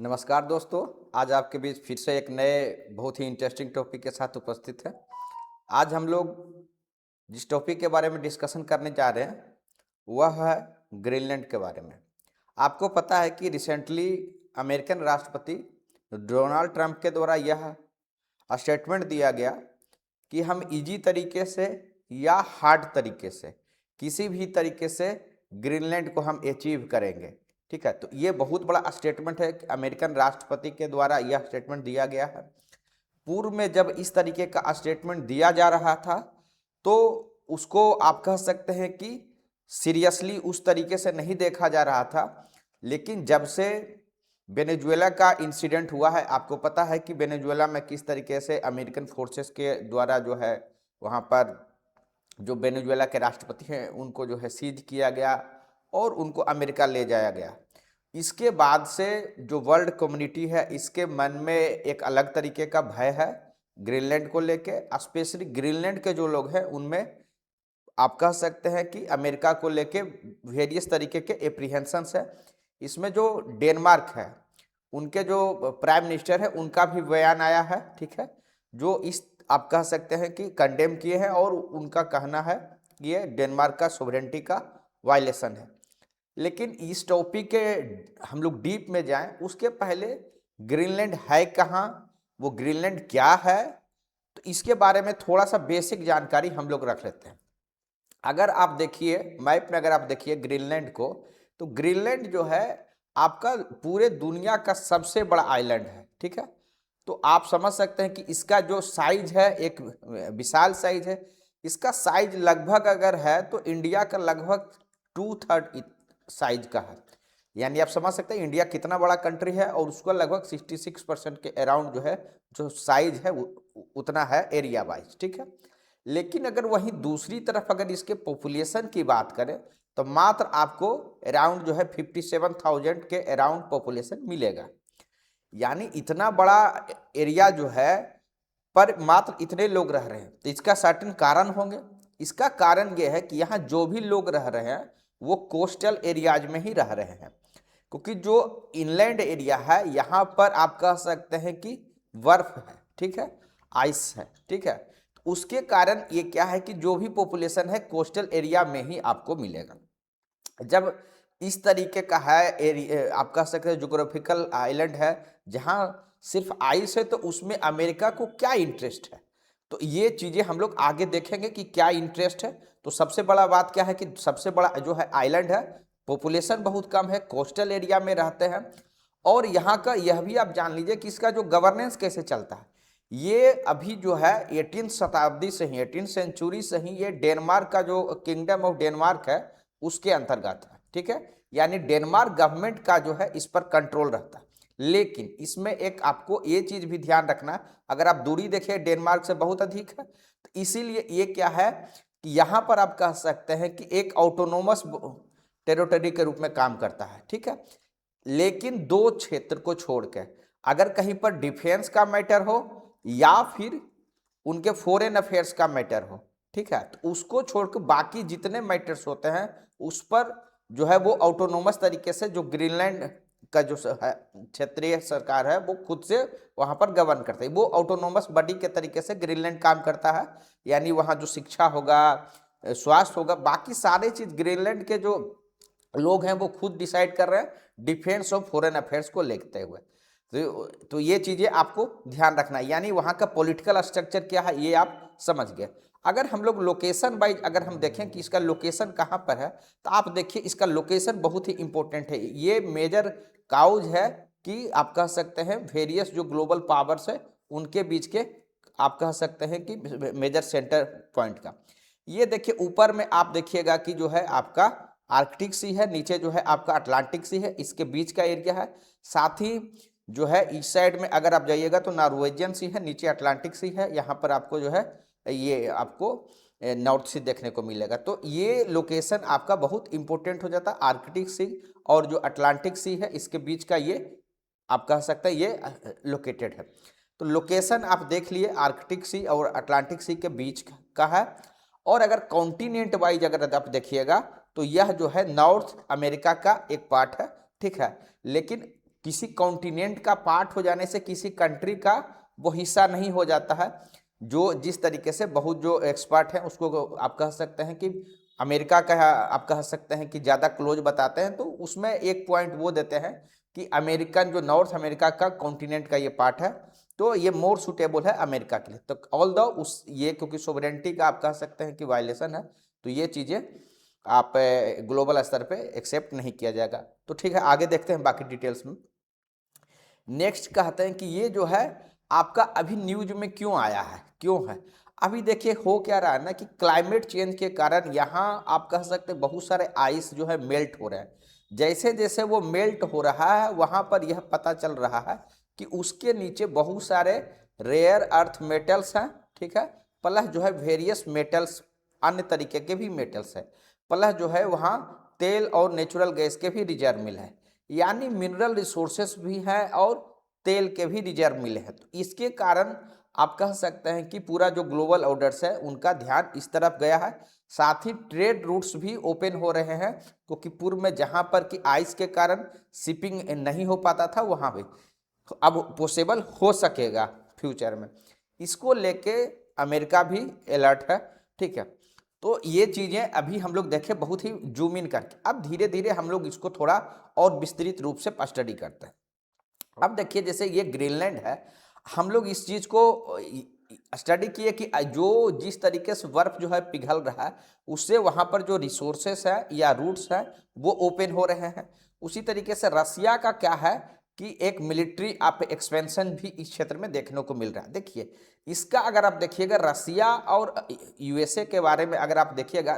नमस्कार दोस्तों। आज आपके बीच फिर से एक नए बहुत ही इंटरेस्टिंग टॉपिक के साथ उपस्थित है। आज हम लोग जिस टॉपिक के बारे में डिस्कशन करने जा रहे हैं वह है ग्रीनलैंड के बारे में। आपको पता है कि रिसेंटली अमेरिकन राष्ट्रपति डोनाल्ड ट्रंप के द्वारा यह स्टेटमेंट दिया गया कि हम इजी तरीके से या हार्ड तरीके से किसी भी तरीके से ग्रीनलैंड को हम अचीव करेंगे। ठीक है, तो ये बहुत बड़ा स्टेटमेंट है कि अमेरिकन राष्ट्रपति के द्वारा यह स्टेटमेंट दिया गया है। पूर्व में जब इस तरीके का स्टेटमेंट दिया जा रहा था तो उसको आप कह सकते हैं कि सीरियसली उस तरीके से नहीं देखा जा रहा था। लेकिन जब से वेनेजुएला का इंसिडेंट हुआ है, आपको पता है कि वेनेजुएला में किस तरीके से अमेरिकन फोर्सेस के द्वारा जो है वहाँ पर जो वेनेजुएला के राष्ट्रपति हैं उनको जो है सीज किया गया और उनको अमेरिका ले जाया गया। इसके बाद से जो वर्ल्ड कम्युनिटी है इसके मन में एक अलग तरीके का भय है ग्रीनलैंड को लेके। स्पेशली ग्रीनलैंड के जो लोग हैं उनमें आप कह सकते हैं कि अमेरिका को लेके वेरियस तरीके के एप्रीहेंशंस है। इसमें जो डेनमार्क है उनके जो प्राइम मिनिस्टर है उनका भी बयान आया है, ठीक है, जो इस आप कह सकते हैं कि कंडेम किए हैं और उनका कहना है कि ये डेनमार्क का सोवरेनिटी का वायलेशन है। लेकिन इस टॉपिक के हम लोग डीप में जाएं उसके पहले ग्रीनलैंड है कहाँ, वो ग्रीनलैंड क्या है, तो इसके बारे में थोड़ा सा बेसिक जानकारी हम लोग रख लेते हैं। अगर आप देखिए मैप में, अगर आप देखिए ग्रीनलैंड को, तो ग्रीनलैंड जो है आपका पूरे दुनिया का सबसे बड़ा आइलैंड है। ठीक है, तो आप समझ सकते हैं कि इसका जो साइज है एक विशाल साइज है। इसका साइज लगभग अगर है तो इंडिया का लगभग 2/3 साइज का है। यानी आप समझ सकते हैं इंडिया कितना बड़ा कंट्री है और उसका लगभग 66% के अराउंड जो है जो साइज है उतना है एरिया वाइज। ठीक है, लेकिन अगर वहीं दूसरी तरफ अगर इसके पॉपुलेशन की बात करें तो मात्र आपको अराउंड जो है 57,000 के अराउंड पॉपुलेशन मिलेगा। यानी इतना बड़ा एरिया जो है पर मात्र इतने लोग रह रहे हैं, तो इसका सर्टेन कारण होंगे। इसका कारण यह है कि यहाँ जो भी लोग रह रहे हैं वो कोस्टल एरियाज में ही रह रहे हैं, क्योंकि जो इनलैंड एरिया है यहाँ पर आप कह सकते हैं कि बर्फ है, ठीक है, आइस है। ठीक है, तो उसके कारण ये क्या है कि जो भी पॉपुलेशन है कोस्टल एरिया में ही आपको मिलेगा। जब इस तरीके का है एरिया, आप कह सकते हैं जोग्राफिकल आइलैंड है जहाँ सिर्फ आइस है, तो उसमें अमेरिका को क्या इंटरेस्ट है, तो ये चीज़ें हम लोग आगे देखेंगे कि क्या इंटरेस्ट है। तो सबसे बड़ा बात क्या है कि सबसे बड़ा जो है आइलैंड है, पॉपुलेशन बहुत कम है, कोस्टल एरिया में रहते हैं। और यहाँ का यह भी आप जान लीजिए कि इसका जो गवर्नेंस कैसे चलता है, ये अभी जो है 18वीं शताब्दी से ही, 18th सेंचुरी से ही ये डेनमार्क का जो किंगडम ऑफ डेनमार्क है उसके अंतर्गत है। ठीक है, यानी डेनमार्क गवर्नमेंट का जो है इस पर कंट्रोल रहता है। लेकिन इसमें एक आपको ये चीज भी ध्यान रखना, अगर आप दूरी देखिए डेनमार्क से बहुत अधिक है, तो इसीलिए ये क्या है कि यहाँ पर आप कह सकते हैं कि एक ऑटोनोमस टेरिटरी के रूप में काम करता है। ठीक है, लेकिन दो क्षेत्र को छोड़ के अगर कहीं पर डिफेंस का मैटर हो या फिर उनके फॉरेन अफेयर्स का मैटर हो, ठीक है, तो उसको छोड़कर बाकी जितने मैटर्स होते हैं उस पर जो है वो ऑटोनोमस तरीके से जो ग्रीनलैंड का जो है क्षेत्रीय सरकार है वो खुद से वहां पर गवर्न करता है। वो ऑटोनोमस बॉडी के तरीके से ग्रीनलैंड काम करता है। यानी वहां जो शिक्षा होगा, स्वास्थ्य होगा, बाकी सारे चीज ग्रीनलैंड के जो लोग हैं वो खुद डिसाइड कर रहे हैं डिफेंस और फॉरेन अफेयर्स को लेते हुए। तो ये चीजें आपको ध्यान रखना है, यानी वहां का पॉलिटिकल स्ट्रक्चर क्या है ये आप समझ गए। अगर हम लोग लोकेशन वाइज अगर हम देखें कि इसका लोकेशन कहाँ पर है, तो आप देखिए इसका लोकेशन बहुत ही इंपॉर्टेंट है। ये मेजर काउज है कि आप कह सकते हैं वेरियस जो ग्लोबल पावर्स है उनके बीच के आप कह सकते हैं कि मेजर सेंटर पॉइंट का। ये देखिए ऊपर में आप देखिएगा कि जो है आपका आर्कटिक सी है, नीचे जो है आपका अटलांटिक सी है, इसके बीच का एरिया है। साथ ही जो है इस साइड में अगर आप जाइएगा तो नॉर्वेजियन सी है, नीचे अटलांटिक सी है, यहाँ पर आपको जो है ये आपको नॉर्थ सी देखने को मिलेगा। तो ये लोकेशन आपका बहुत इंपॉर्टेंट हो जाता है। आर्कटिक सी और जो अटलांटिक सी है इसके बीच का ये आप कह सकते हैं ये लोकेटेड है। तो लोकेशन आप देख लिए आर्कटिक सी और अटलांटिक सी के बीच का है। और अगर कॉन्टिनेंट वाइज अगर आप देखिएगा तो यह जो है नॉर्थ अमेरिका का एक पार्ट है। ठीक है, लेकिन किसी कॉन्टिनेंट का पार्ट हो जाने से किसी कंट्री का वो हिस्सा नहीं हो जाता है। जो जिस तरीके से बहुत जो एक्सपर्ट हैं उसको आप कह सकते हैं कि अमेरिका का आप कह सकते हैं कि ज़्यादा क्लोज बताते हैं, तो उसमें एक पॉइंट वो देते हैं कि अमेरिकन जो नॉर्थ अमेरिका का कॉन्टिनेंट का ये पार्ट है तो ये मोर सुटेबल है अमेरिका के लिए। तो ऑल द उस ये क्योंकि सोवरेंटी का आप कह सकते हैं कि वायलेशन है, तो ये चीज़ें आप ग्लोबल स्तर पे एक्सेप्ट नहीं किया जाएगा। तो ठीक है, आगे देखते हैं बाकी डिटेल्स में। नेक्स्ट कहते हैं कि ये जो है आपका अभी न्यूज में क्यों आया है, क्यों है। अभी देखिए हो क्या रहा है ना कि क्लाइमेट चेंज के कारण यहाँ आप कह सकते हैं बहुत सारे आइस जो है मेल्ट हो रहे हैं। जैसे जैसे वो मेल्ट हो रहा है वहाँ पर यह पता चल रहा है कि उसके नीचे बहुत सारे रेयर अर्थ मेटल्स हैं, ठीक है, प्लस जो है वेरियस मेटल्स, अन्य तरीके के भी मेटल्स है, प्लस जो है वहाँ तेल और नेचुरल गैस के भी रिजर्व मिल है, यानी मिनरल रिसोर्सेस भी हैं और तेल के भी रिजर्व मिले हैं। तो इसके कारण आप कह सकते हैं कि पूरा जो ग्लोबल ऑर्डर्स है उनका ध्यान इस तरफ गया है। साथ ही ट्रेड रूट्स भी ओपन हो रहे हैं, क्योंकि पूर्व में जहां पर कि आइस के कारण शिपिंग नहीं हो पाता था वहां भी अब पॉसिबल हो सकेगा फ्यूचर में। इसको लेके अमेरिका भी अलर्ट है, ठीक है। तो ये चीज़ें अभी हम लोग देखें बहुत ही जूम इन करके, अब धीरे धीरे हम लोग इसको थोड़ा और विस्तृत रूप से स्टडी करते हैं। अब देखिए जैसे ये ग्रीनलैंड है, हम लोग इस चीज़ को स्टडी किए कि जो जिस तरीके से बर्फ जो है पिघल रहा है उससे वहाँ पर जो रिसोर्सेस है या रूट्स है वो ओपन हो रहे हैं। उसी तरीके से रसिया का क्या है कि एक मिलिट्री आप एक्सपेंशन भी इस क्षेत्र में देखने को मिल रहा है। देखिए इसका अगर आप देखिएगा रसिया और यूएसए के बारे में अगर आप देखिएगा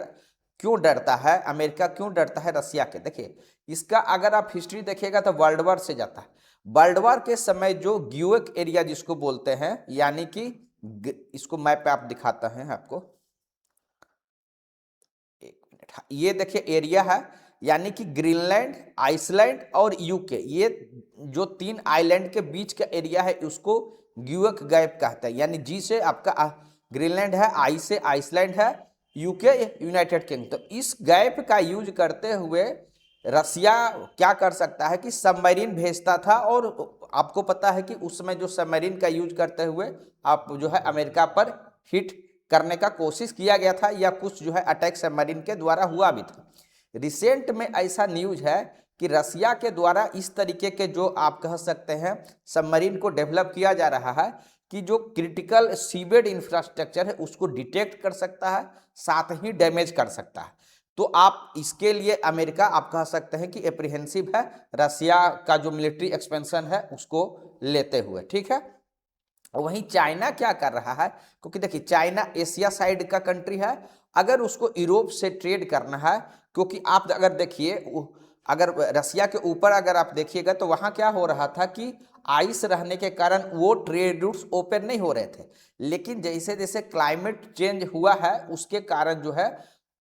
क्यों डरता है अमेरिका, क्यों डरता है रसिया के, देखिए इसका अगर आप हिस्ट्री देखिएगा तो वर्ल्ड वार से जाता है। वर्ल्ड वार के समय जो ग्यूएक एरिया जिसको बोलते हैं, यानी कि इसको मैप पे आप दिखाता है आपको, एक मिनट, ये देखिए एरिया है, यानी कि ग्रीनलैंड, आइसलैंड और यूके, ये जो तीन आइलैंड के बीच का एरिया है उसको ग्यूएक गैप कहता है। यानी जी से आपका ग्रीनलैंड है, आई से आइसलैंड है, यूके यूनाइटेड किंगडम। तो इस गैप का यूज करते हुए रसिया क्या कर सकता है कि सबमरीन भेजता था, और आपको पता है कि उस समय जो सबमरीन का यूज करते हुए आप जो है अमेरिका पर हिट करने का कोशिश किया गया था, या कुछ जो है अटैक सबमरीन के द्वारा हुआ भी था। रिसेंट में ऐसा न्यूज है कि रसिया के द्वारा इस तरीके के जो आप कह सकते हैं सबमरीन को डेवलप किया जा रहा है कि जो क्रिटिकल सीबेड इंफ्रास्ट्रक्चर है उसको डिटेक्ट कर सकता है, साथ ही डैमेज कर सकता है। तो आप इसके लिए अमेरिका आप कह सकते हैं कि एप्रीहेंसिव है रसिया का जो मिलिट्री एक्सपेंशन है उसको लेते हुए, ठीक है। वहीं चाइना क्या कर रहा है, क्योंकि देखिए चाइना एशिया साइड का कंट्री है, अगर उसको यूरोप से ट्रेड करना है, क्योंकि आप अगर देखिए अगर रसिया के ऊपर अगर आप देखिएगा तो वहाँ क्या हो रहा था कि आइस रहने के कारण वो ट्रेड रूट्स ओपन नहीं हो रहे थे। लेकिन जैसे जैसे क्लाइमेट चेंज हुआ है उसके कारण जो है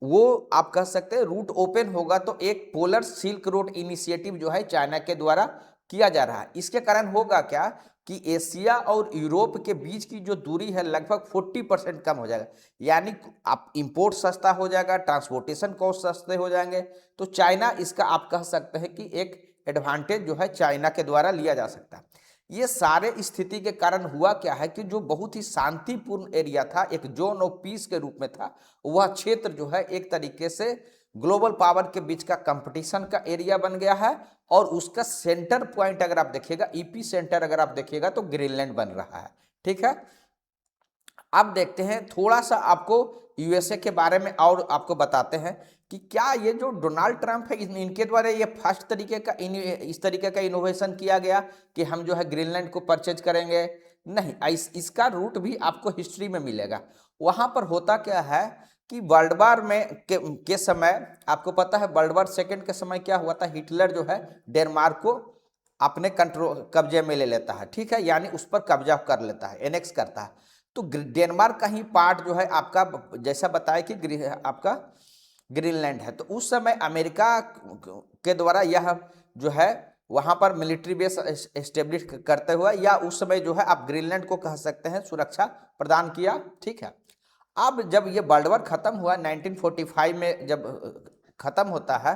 वो आप कह सकते हैं रूट ओपन होगा, तो एक पोलर सिल्क रोड इनिशिएटिव जो है चाइना के द्वारा किया जा रहा है। इसके कारण होगा क्या कि एशिया और यूरोप के बीच की जो दूरी है लगभग 40% कम हो जाएगा, यानी आप इंपोर्ट सस्ता हो जाएगा, ट्रांसपोर्टेशन कॉस्ट सस्ते हो जाएंगे। तो चाइना इसका आप कह सकते हैं कि एक एडवांटेज जो है चाइना के द्वारा लिया जा सकता है। ये सारे स्थिति के कारण हुआ क्या है कि जो बहुत ही शांतिपूर्ण एरिया था, एक जोन ऑफ पीस के रूप में था, वह क्षेत्र जो है एक तरीके से ग्लोबल पावर के बीच का कंपटीशन का एरिया बन गया है, और उसका सेंटर पॉइंट अगर आप देखिएगा, ईपी सेंटर अगर आप देखिएगा तो ग्रीनलैंड बन रहा है, ठीक है। अब देखते हैं थोड़ा सा आपको यूएसए के बारे में और आपको बताते हैं कि क्या ये जो डोनाल्ड ट्रंप है इनके द्वारा ये फर्स्ट तरीके का इस तरीके का इनोवेशन किया गया कि हम जो है ग्रीनलैंड को परचेज करेंगे, नहीं। इसका रूट भी आपको हिस्ट्री में मिलेगा। वहां पर होता क्या है कि वर्ल्ड वार में के समय आपको पता है वर्ल्ड वार सेकेंड के समय क्या हुआ था, हिटलर जो है डेनमार्क को अपने कंट्रोल कब्जे में ले लेता है, ठीक है, यानी उस पर कब्जा कर लेता है, एनेक्स करता है। तो डेनमार्क का ही पार्ट जो है आपका जैसा बताया कि आपका ग्रीनलैंड है। तो उस समय अमेरिका के द्वारा यह जो है वहां पर मिलिट्री बेस एस्टेब्लिश करते हुए, या उस समय जो है आप ग्रीनलैंड को कह सकते हैं सुरक्षा प्रदान किया, ठीक है। अब जब ये वर्ल्ड वार खत्म हुआ 1945 में जब खत्म होता है,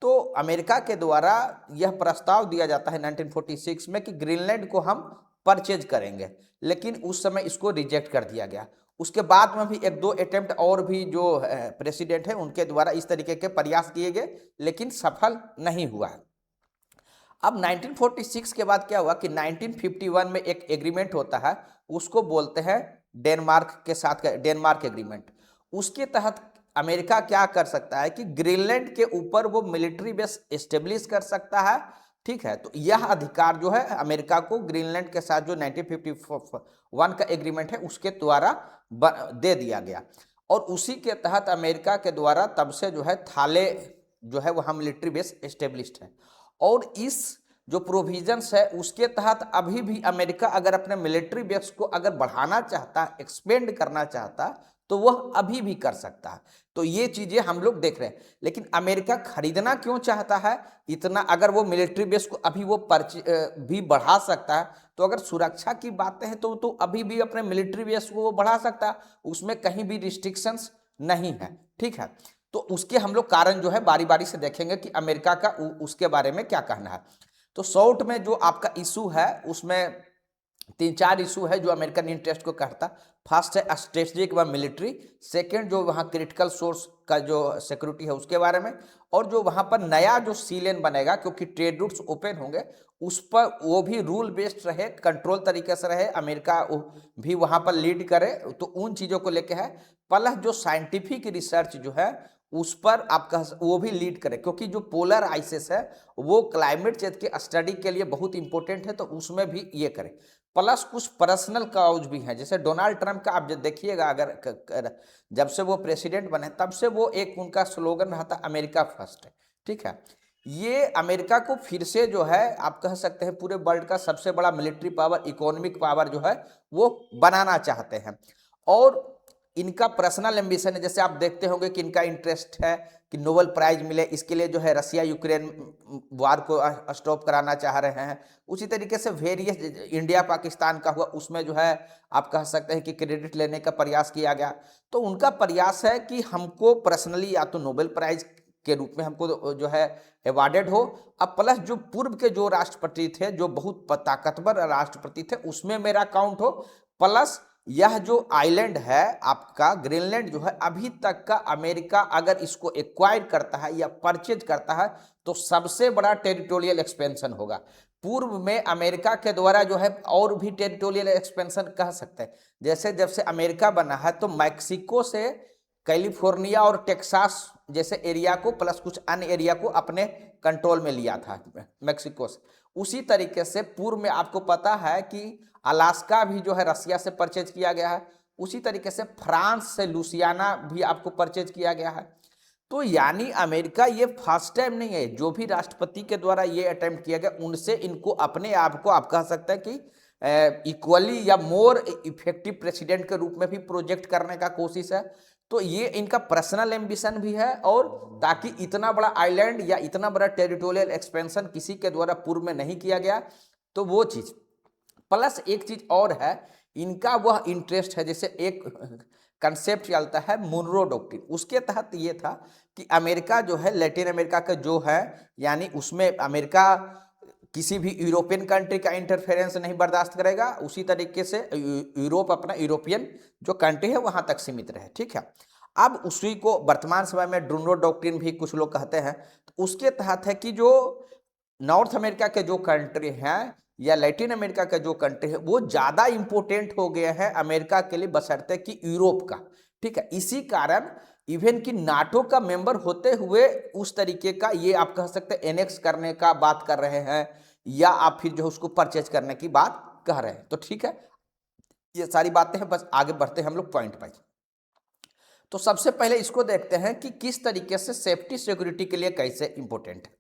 तो अमेरिका के द्वारा यह प्रस्ताव दिया जाता है 1946 में कि ग्रीनलैंड को हम परचेज करेंगे, लेकिन उस समय इसको रिजेक्ट कर दिया गया। उसके बाद में भी एक दो अटेम्प्ट और भी जो प्रेसिडेंट है उनके द्वारा इस तरीके के प्रयास किए गए, लेकिन सफल नहीं हुआ है। अब 1946 के बाद क्या हुआ कि 1951 में एक एग्रीमेंट होता है, उसको बोलते हैं डेनमार्क के साथ का डेनमार्क एग्रीमेंट। उसके तहत अमेरिका क्या कर सकता है कि ग्रीनलैंड के ऊपर वो मिलिट्री बेस एस्टेब्लिश कर सकता है। ठीक है, तो यह अधिकार जो है अमेरिका को ग्रीनलैंड के साथ जो 1951 का एग्रीमेंट है उसके द्वारा दे दिया गया। और उसी के तहत अमेरिका के द्वारा तब से जो है थाले जो है वहाँ मिलिट्री बेस एस्टेब्लिश्ड है। और इस जो प्रोविजंस है उसके तहत अभी भी अमेरिका अगर अपने मिलिट्री बेस को अगर बढ़ाना चाहता है, एक्सपेंड करना चाहता है, तो वह अभी भी कर सकता है। तो ये चीजें हम लोग देख रहे हैं। लेकिन अमेरिका खरीदना क्यों चाहता है इतना? अगर वो मिलिट्री बेस को अभी वो भी बढ़ा सकता है, तो अगर सुरक्षा की बातें हैं तो अभी भी अपने मिलिट्री बेस को वो बढ़ा सकता है, उसमें कहीं भी रिस्ट्रिक्शंस नहीं है। ठीक है, तो उसके हम लोग कारण जो है बारी बारी से देखेंगे कि अमेरिका का उसके बारे में क्या कहना है। तो शॉर्ट में जो आपका इशू है उसमें 3-4 इशू है जो अमेरिकन इंटरेस्ट को कहता। फर्स्ट है स्ट्रेटेजिक व मिलिट्री, सेकंड जो वहाँ क्रिटिकल सोर्स का जो सिक्योरिटी है उसके बारे में, और जो वहाँ पर नया जो सी लेन बनेगा क्योंकि ट्रेड रूट्स ओपन होंगे उस पर वो भी रूल बेस्ड रहे, कंट्रोल तरीके से रहे, अमेरिका भी वहाँ पर लीड करे, तो उन चीज़ों को लेके है। प्लस जो साइंटिफिक रिसर्च जो है उस पर आपका वो भी लीड करे, क्योंकि जो पोलर आइसेस है वो क्लाइमेट चेंज के स्टडी के लिए बहुत इंपॉर्टेंट है, तो उसमें भी ये करे। प्लस कुछ पर्सनल काउज भी हैं, जैसे डोनाल्ड ट्रंप का आप जब देखिएगा, अगर जब से वो प्रेसिडेंट बने तब से वो एक उनका स्लोगन रहा था अमेरिका फर्स्ट है। ठीक है, ये अमेरिका को फिर से जो है आप कह सकते हैं पूरे वर्ल्ड का सबसे बड़ा मिलिट्री पावर, इकोनॉमिक पावर जो है वो बनाना चाहते हैं। और इनका पर्सनल एम्बिशन है, जैसे आप देखते होंगे कि इनका इंटरेस्ट है कि नोबेल प्राइज मिले, इसके लिए जो है रसिया यूक्रेन वार को स्टॉप कराना चाह रहे हैं। उसी तरीके से वेरियस इंडिया पाकिस्तान का हुआ, उसमें जो है आप कह सकते हैं कि क्रेडिट लेने का प्रयास किया गया। तो उनका प्रयास है कि हमको पर्सनली या तो नोबेल प्राइज के रूप में हमको जो है अवार्डेड हो। अब प्लस जो पूर्व के जो राष्ट्रपति थे, जो बहुत ताकतवर राष्ट्रपति थे, उसमें मेरा काउंट हो। प्लस यह जो आइलैंड है आपका ग्रीनलैंड जो है, अभी तक का अमेरिका अगर इसको एक्वायर करता है या परचेज करता है तो सबसे बड़ा टेरिटोरियल एक्सपेंशन होगा। पूर्व में अमेरिका के द्वारा जो है और भी टेरिटोरियल एक्सपेंशन कह सकते हैं, जैसे जब से अमेरिका बना है तो मैक्सिको से कैलिफोर्निया और टेक्सास जैसे एरिया को प्लस कुछ अन्य एरिया को अपने कंट्रोल में लिया था मैक्सिको से। उसी तरीके से पूर्व में आपको पता है कि अलास्का भी जो है रसिया से परचेज किया गया है। उसी तरीके से फ्रांस से लुसियाना भी आपको परचेज किया गया है। तो यानी अमेरिका ये फर्स्ट टाइम नहीं है, जो भी राष्ट्रपति के द्वारा ये अटेम्प्ट किया गया उनसे इनको अपने आप को आप कह सकते हैं कि इक्वली या मोर इफेक्टिव प्रेसिडेंट के रूप में भी प्रोजेक्ट करने का कोशिश है। तो ये इनका पर्सनल एम्बिशन भी है, और ताकि इतना बड़ा आइलैंड या इतना बड़ा टेरिटोरियल एक्सपेंशन किसी के द्वारा पूर्व में नहीं किया गया, तो वो चीज। प्लस एक चीज और है, इनका वह इंटरेस्ट है, जैसे एक कंसेप्ट चलता है मुनरो डॉक्ट्रिन, उसके तहत ये था कि अमेरिका जो है लैटिन अमेरिका का जो है, यानी उसमें अमेरिका किसी भी यूरोपियन कंट्री का इंटरफेरेंस नहीं बर्दाश्त करेगा। उसी तरीके से यूरोप अपना यूरोपियन जो कंट्री है वहां तक सीमित रहे। ठीक है, अब उसी को वर्तमान समय में ड्रूनो डॉक्ट्रिन भी कुछ लोग कहते हैं। तो उसके तहत है कि जो नॉर्थ अमेरिका के जो कंट्री हैं या लैटिन अमेरिका के जो कंट्री है वो ज्यादा इंपोर्टेंट हो गए हैं अमेरिका के लिए बशर्ते कि यूरोप का। ठीक है, इसी कारण इवन कि नाटो का मेंबर होते हुए उस तरीके का ये आप कह सकते हैं एनेक्स करने का बात कर रहे हैं, या आप फिर जो उसको परचेज करने की बात कह रहे हैं। तो ठीक है, ये सारी बातें हैं, बस आगे बढ़ते हैं हम लोग पॉइंट वाइज। तो सबसे पहले इसको देखते हैं कि किस तरीके से सेफ्टी सिक्योरिटी के लिए कैसे इंपॉर्टेंट है।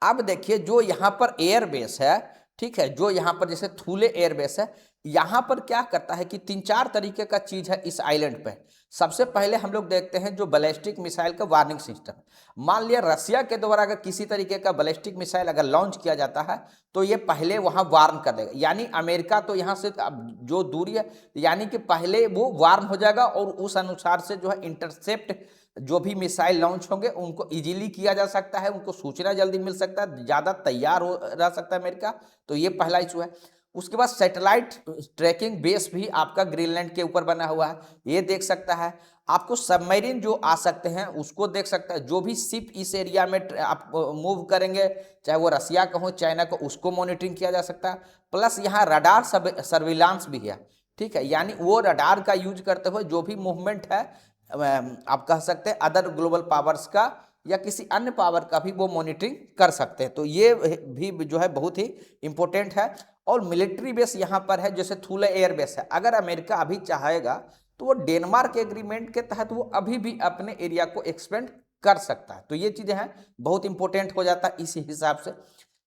अब देखिए जो यहाँ पर एयरबेस है, ठीक है, जो यहाँ पर जैसे थूले एयरबेस है, यहाँ पर क्या करता है कि 3-4 तरीके का चीज है इस आइलैंड पे। सबसे पहले हम लोग देखते हैं जो बैलिस्टिक मिसाइल का वार्निंग सिस्टम। मान लिया रसिया के द्वारा अगर किसी तरीके का बैलिस्टिक मिसाइल अगर लॉन्च किया जाता है तो ये पहले वहां वार्न कर देगा, यानी अमेरिका तो यहाँ से अब जो दूरी है, यानी कि पहले वो वार्न हो जाएगा और उस अनुसार से जो है इंटरसेप्ट जो भी मिसाइल लॉन्च होंगे उनको इजीली किया जा सकता है, उनको सूचना जल्दी मिल सकता है, ज़्यादा तैयार हो रह सकता है अमेरिका। तो ये पहला इशू है। उसके बाद सैटेलाइट ट्रैकिंग बेस भी आपका ग्रीनलैंड के ऊपर बना हुआ है, ये देख सकता है। आपको सबमरीन जो आ सकते हैं उसको देख सकता है, जो भी शिप इस एरिया में आप मूव करेंगे, चाहे वो रसिया का हो चाइना का, उसको मॉनिटरिंग किया जा सकता है। प्लस यहाँ रडार सर्विलांस भी है, ठीक है, यानी वो रडार का यूज करते हुए जो भी मूवमेंट है आप कह सकते हैं अदर ग्लोबल पावर्स का या किसी अन्य पावर का भी वो मॉनिटरिंग कर सकते हैं। तो ये भी जो है बहुत ही इंपॉर्टेंट है। और मिलिट्री बेस यहाँ पर है, जैसे थूले एयर बेस है, अगर अमेरिका अभी चाहेगा तो वो डेनमार्क एग्रीमेंट के तहत वो अभी भी अपने एरिया को एक्सपेंड कर सकता है। तो ये चीजें हैं, बहुत इंपॉर्टेंट हो जाता है इसी हिसाब से।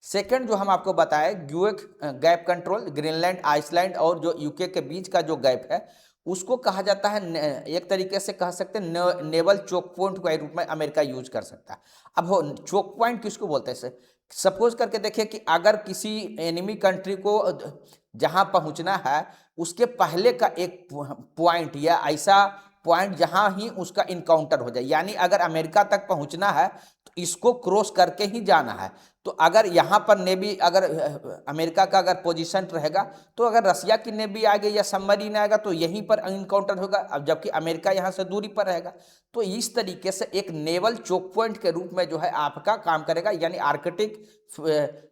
सेकंड जो हम आपको बताए ग्यूएक गैप कंट्रोल, ग्रीनलैंड, आइसलैंड और जो यूके के बीच का जो गैप है उसको कहा जाता है, एक तरीके से कह सकते हैं नेवल चोक पॉइंट के रूप में अमेरिका यूज कर सकता है। अब हो चोक पॉइंट किसको बोलते हैं? सपोज करके देखिए कि अगर किसी एनिमी कंट्री को जहां पहुंचना है उसके पहले का एक पॉइंट या ऐसा पॉइंट जहां ही उसका इनकाउंटर हो जाए, यानी अगर अमेरिका तक पहुंचना है तो इसको क्रॉस करके ही जाना है। तो अगर यहाँ पर नेवी अगर अमेरिका का अगर पोजीशन रहेगा तो अगर रसिया की नेवी आ गई या सबमरीन आएगा तो यहीं पर इनकाउंटर होगा, अब जबकि अमेरिका यहाँ से दूरी पर रहेगा। तो इस तरीके से एक नेवल चोक पॉइंट के रूप में जो है आपका काम करेगा, यानी आर्कटिक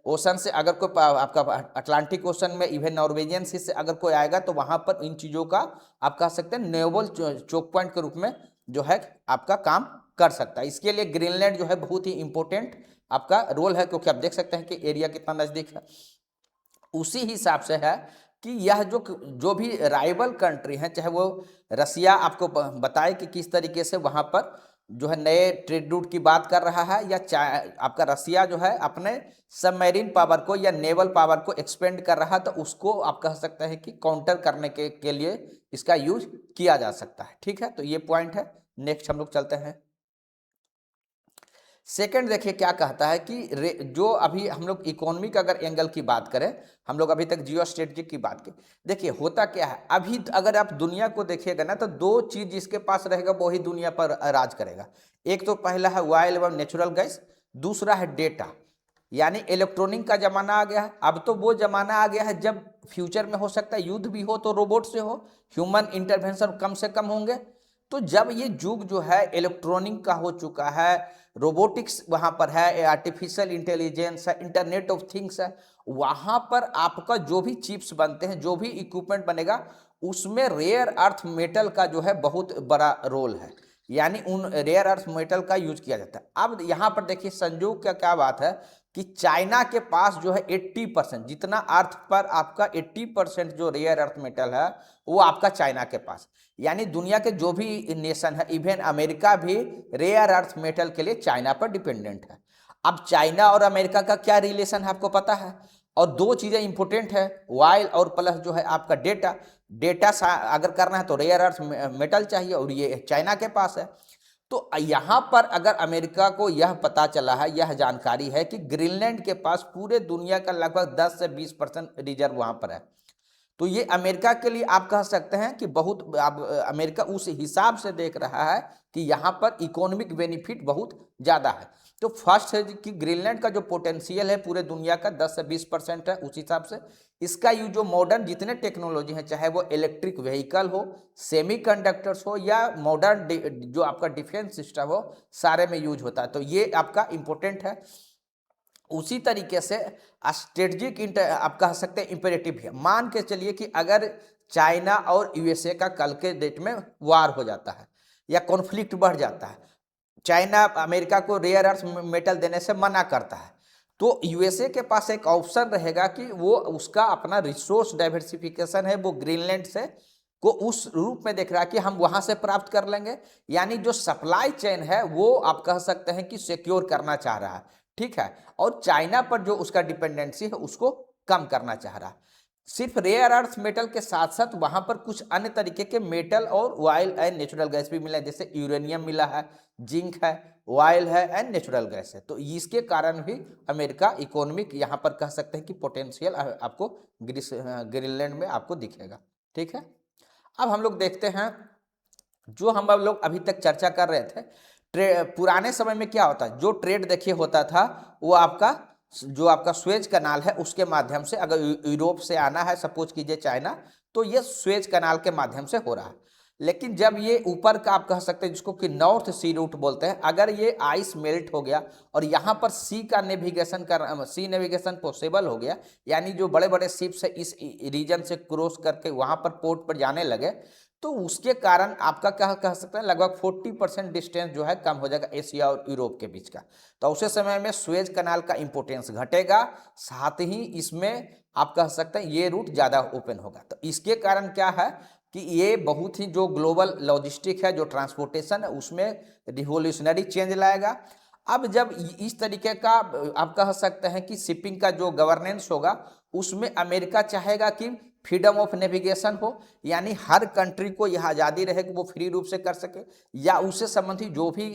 ओशन से अगर कोई आपका अटलांटिक ओशन में इवन नॉर्वेजियन सी से अगर कोई आएगा तो वहां पर इन चीजों का आप कह सकते हैं नेवल चोक पॉइंट के रूप में जो है आपका काम कर सकता है। इसके लिए ग्रीनलैंड जो है बहुत ही इंपॉर्टेंट आपका रोल है, क्योंकि आप देख सकते हैं कि एरिया कितना नजदीक है। उसी हिसाब से है कि यह जो भी राइवल कंट्री हैं, चाहे वो रसिया आपको बताए कि किस तरीके से वहां पर जो है नए ट्रेड रूट की बात कर रहा है, या आपका रसिया जो है अपने सबमरीन पावर को या नेवल पावर को एक्सपेंड कर रहा है, तो उसको आप कह सकते हैं कि काउंटर करने के लिए इसका यूज किया जा सकता है। ठीक है, तो ये पॉइंट है। नेक्स्ट हम लोग चलते हैं। सेकंड देखिए क्या कहता है कि जो अभी हम लोग इकोनॉमिक अगर एंगल की बात करें, हम लोग अभी तक जियो स्ट्रेटेजिक की बात की। देखिए होता क्या है, अभी अगर आप दुनिया को देखिएगा ना तो दो चीज जिसके पास रहेगा वो ही दुनिया पर राज करेगा। एक तो पहला है ऑयल एवं नेचुरल गैस, दूसरा है डेटा, यानी इलेक्ट्रॉनिक का जमाना आ गया है। अब तो वो जमाना आ गया है जब फ्यूचर में हो सकता है युद्ध भी हो तो रोबोट से हो, ह्यूमन इंटरवेंशन कम से कम होंगे। तो जब ये युग जो है इलेक्ट्रॉनिक का हो चुका है, रोबोटिक्स वहां पर है, आर्टिफिशियल इंटेलिजेंस है, इंटरनेट ऑफ थिंग्स है, वहां पर आपका जो भी चिप्स बनते हैं, जो भी इक्विपमेंट बनेगा, उसमें रेयर अर्थ मेटल का जो है बहुत बड़ा रोल है, यानी उन रेयर अर्थ मेटल का यूज किया जाता है। अब यहाँ पर देखिए संजोग का क्या बात है कि चाइना के पास जो है 80%, जितना अर्थ पर आपका 80% जो रेयर अर्थ मेटल है वो आपका चाइना के पास, यानी दुनिया के जो भी नेशन है, इवन अमेरिका भी रेयर अर्थ मेटल के लिए चाइना पर डिपेंडेंट है। अब चाइना और अमेरिका का क्या रिलेशन है आपको पता है, और दो चीजें इंपॉर्टेंट है, ऑयल और प्लस जो है आपका डेटा। डेटा अगर करना है तो रेयर अर्थ मेटल चाहिए और ये चाइना के पास है। तो यहां पर अगर अमेरिका को यह पता चला है, यह जानकारी है कि ग्रीनलैंड के पास पूरे दुनिया का लगभग 10 से 20% रिजर्व वहां पर है, तो ये अमेरिका के लिए आप कह सकते हैं कि बहुत अमेरिका उस हिसाब से देख रहा है कि यहाँ पर इकोनॉमिक बेनिफिट बहुत ज़्यादा है। तो फर्स्ट है कि ग्रीनलैंड का जो पोटेंशियल है पूरे दुनिया का 10 से 20% है, उस हिसाब से इसका यूज जो मॉडर्न जितने टेक्नोलॉजी है, चाहे वो इलेक्ट्रिक व्हीकल हो, सेमीकंडक्टर्स हो या मॉडर्न जो आपका डिफेंस सिस्टम हो, सारे में यूज होता है। तो ये आपका इंपॉर्टेंट है। उसी तरीके से स्ट्रेटजिक आप कह सकते हैं इंपेरेटिव है। मान के चलिए कि अगर चाइना और यूएसए का कल के डेट में वार हो जाता है या कॉन्फ्लिक्ट बढ़ जाता है, चाइना अमेरिका को रेयर अर्थ मेटल देने से मना करता है, तो यूएसए के पास एक ऑप्शन रहेगा कि वो उसका अपना रिसोर्स डाइवर्सिफिकेशन है वो ग्रीनलैंड से को उस रूप में देख रहा है कि हम वहां से प्राप्त कर लेंगे, यानी जो सप्लाई चेन है वो आप कह सकते हैं कि सिक्योर करना चाह रहा है। ठीक है, और चाइना पर जो उसका डिपेंडेंसी है उसको कम करना चाह रहा है। सिर्फ रेयर अर्थ मेटल के साथ साथ वहां पर कुछ अन्य तरीके के मेटल और ऑयल एंड नेचुरल गैस भी मिला है, जैसे यूरेनियम मिला है, जिंक है, ऑयल है एंड नेचुरल गैस है। तो इसके कारण भी अमेरिका इकोनॉमिक यहाँ पर कह सकते हैं कि पोटेंशियल आपको ग्रीनलैंड में आपको दिखेगा। ठीक है, अब हम लोग देखते हैं जो हम लोग अभी तक चर्चा कर रहे थे, पुराने समय में क्या होता है, जो ट्रेड देखिए होता था वो आपका जो आपका स्वेज कनाल है उसके माध्यम से, अगर यूरोप से आना है सपोज कीजिए चाइना, तो ये स्वेज कनाल के माध्यम से हो रहा है। लेकिन जब ये ऊपर का आप कह सकते हैं जिसको कि नॉर्थ सी रूट बोलते हैं, अगर ये आइस मेल्ट हो गया और यहाँ पर सी नेविगेशन पॉसिबल हो गया, यानी जो बड़े बड़े शिप्स है इस रीजन से क्रॉस करके वहां पर पोर्ट पर जाने लगे, तो उसके कारण आपका क्या कह सकते हैं लगभग 40% डिस्टेंस जो है कम हो जाएगा एशिया और यूरोप के बीच का। तो उस समय में स्वेज कनाल का इंपोर्टेंस घटेगा, साथ ही इसमें आप कह सकते हैं ये रूट ज़्यादा ओपन होगा। तो इसके कारण क्या है कि ये बहुत ही जो ग्लोबल लॉजिस्टिक है, जो ट्रांसपोर्टेशन है, उसमें रिवोल्यूशनरी चेंज लाएगा। अब जब इस तरीके का आप कह सकते हैं कि शिपिंग का जो गवर्नेंस होगा उसमें अमेरिका चाहेगा कि फ्रीडम ऑफ नेविगेशन हो, यानी हर कंट्री को यह आज़ादी रहे कि वो फ्री रूप से कर सके, या उससे संबंधित जो भी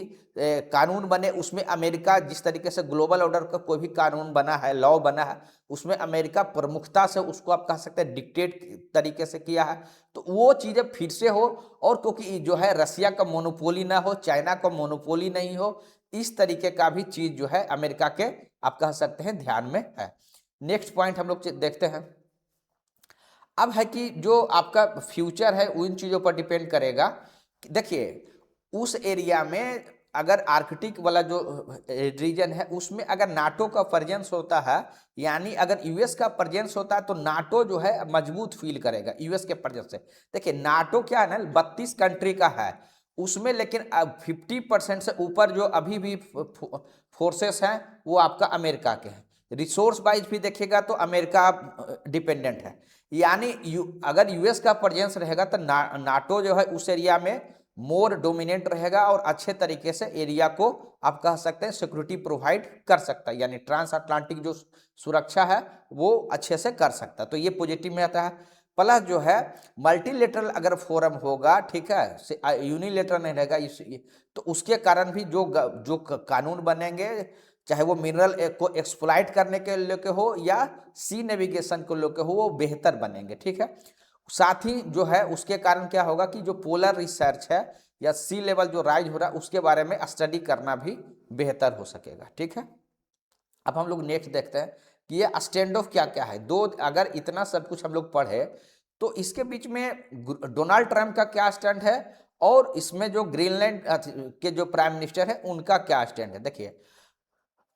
कानून बने उसमें अमेरिका जिस तरीके से ग्लोबल ऑर्डर का कोई भी कानून बना है, लॉ बना है, उसमें अमेरिका प्रमुखता से उसको आप कह सकते हैं डिक्टेट तरीके से किया है, तो वो चीज़ें फिर से हो। और क्योंकि जो है रसिया का मोनोपोली ना हो, चाइना का मोनोपोली नहीं हो, इस तरीके का भी चीज़ जो है अमेरिका के आप कह सकते हैं ध्यान में है। नेक्स्ट पॉइंट हम लोग देखते हैं, अब है कि जो आपका फ्यूचर है उन चीज़ों पर डिपेंड करेगा। देखिए उस एरिया में अगर आर्कटिक वाला जो रीजन है उसमें अगर नाटो का प्रेजेंस होता है, यानी अगर यूएस का प्रेजेंस होता है, तो नाटो जो है मजबूत फील करेगा यूएस के प्रेजेंस से। देखिए नाटो क्या है ना 32 कंट्री का है उसमें, लेकिन 50% से ऊपर जो अभी भी फोर्सेस हैं वो आपका अमेरिका के हैं। रिसोर्स वाइज भी देखिएगा तो अमेरिका डिपेंडेंट है, यानी अगर यूएस का प्रेजेंस रहेगा तो नाटो जो है उस एरिया में मोर डोमिनेंट रहेगा और अच्छे तरीके से एरिया को आप कह सकते हैं सिक्योरिटी प्रोवाइड कर सकता है, यानी ट्रांस अटलांटिक जो सुरक्षा है वो अच्छे से कर सकता है। तो ये पॉजिटिव में आता है। प्लस जो है मल्टीलेटरल अगर फोरम होगा, ठीक है, यूनिलेटरल नहीं रहेगा तो उसके कारण भी जो कानून बनेंगे, चाहे वो मिनरल को एक्सप्लॉइट करने के लेके हो या सी नेविगेशन को लेके हो, वो बेहतर बनेंगे। ठीक है, साथ ही जो है उसके कारण क्या होगा कि जो पोलर रिसर्च है या सी लेवल जो राइज हो रहा है उसके बारे में स्टडी करना भी बेहतर हो सकेगा। ठीक है, अब हम लोग नेक्स्ट देखते हैं कि ये स्टैंड ऑफ क्या क्या है। दो अगर इतना सब कुछ हम लोग पढ़े तो इसके बीच में डोनाल्ड ट्रंप का क्या स्टैंड है और इसमें जो ग्रीनलैंड के जो प्राइम मिनिस्टर है उनका क्या स्टैंड है। देखिए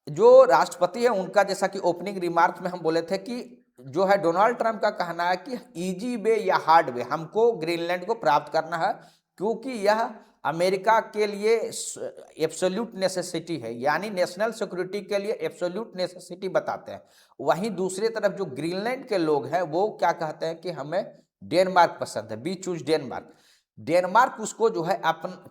जो राष्ट्रपति है उनका, जैसा कि ओपनिंग रिमार्क में हम बोले थे कि जो है डोनाल्ड ट्रंप का कहना है कि इजी वे या हार्ड वे हमको ग्रीनलैंड को प्राप्त करना है, क्योंकि यह अमेरिका के लिए एब्सोल्यूट नेसेसिटी है, यानी नेशनल सिक्योरिटी के लिए एब्सोल्यूट नेसेसिटी बताते हैं। वहीं दूसरी तरफ जो ग्रीनलैंड के लोग हैं वो क्या कहते हैं कि हमें डेनमार्क पसंद है, वी चूज डेनमार्क। डेनमार्क उसको जो है अपन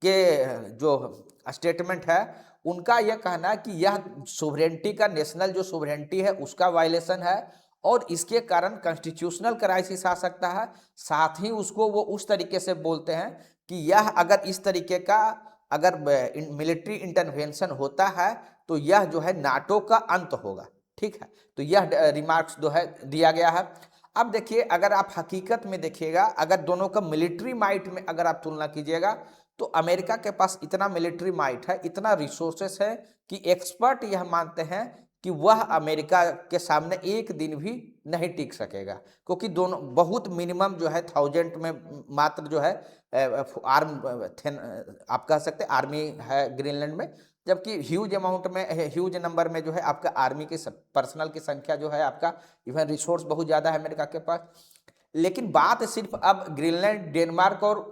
के जो स्टेटमेंट है उनका यह कहना है कि यह सोवरेंटी का, नेशनल जो सोवरेंटी है उसका वायलेशन है और इसके कारण कॉन्स्टिट्यूशनल क्राइसिस आ सकता है। साथ ही उसको वो उस तरीके से बोलते हैं कि यह अगर इस तरीके का अगर मिलिट्री इंटरवेंशन होता है तो यह जो है नाटो का अंत होगा। ठीक है, तो यह रिमार्क्स जो है दिया गया है। अब देखिए अगर आप हकीकत में देखिएगा, अगर दोनों का मिलिट्री माइट में अगर आप तुलना कीजिएगा तो अमेरिका के पास इतना मिलिट्री माइट है, इतना रिसोर्सेस है कि एक्सपर्ट यह मानते हैं कि वह अमेरिका के सामने एक दिन भी नहीं टिक सकेगा, क्योंकि दोनों बहुत मिनिमम जो है 1000 में मात्र जो है आप कह सकते हैं आर्मी है ग्रीनलैंड में, जबकि ह्यूज अमाउंट में, ह्यूज नंबर में जो है आपका आर्मी की पर्सनल की संख्या जो है आपका, इवन रिसोर्स बहुत ज़्यादा है अमेरिका के पास। लेकिन बात सिर्फ अब ग्रीनलैंड, डेनमार्क और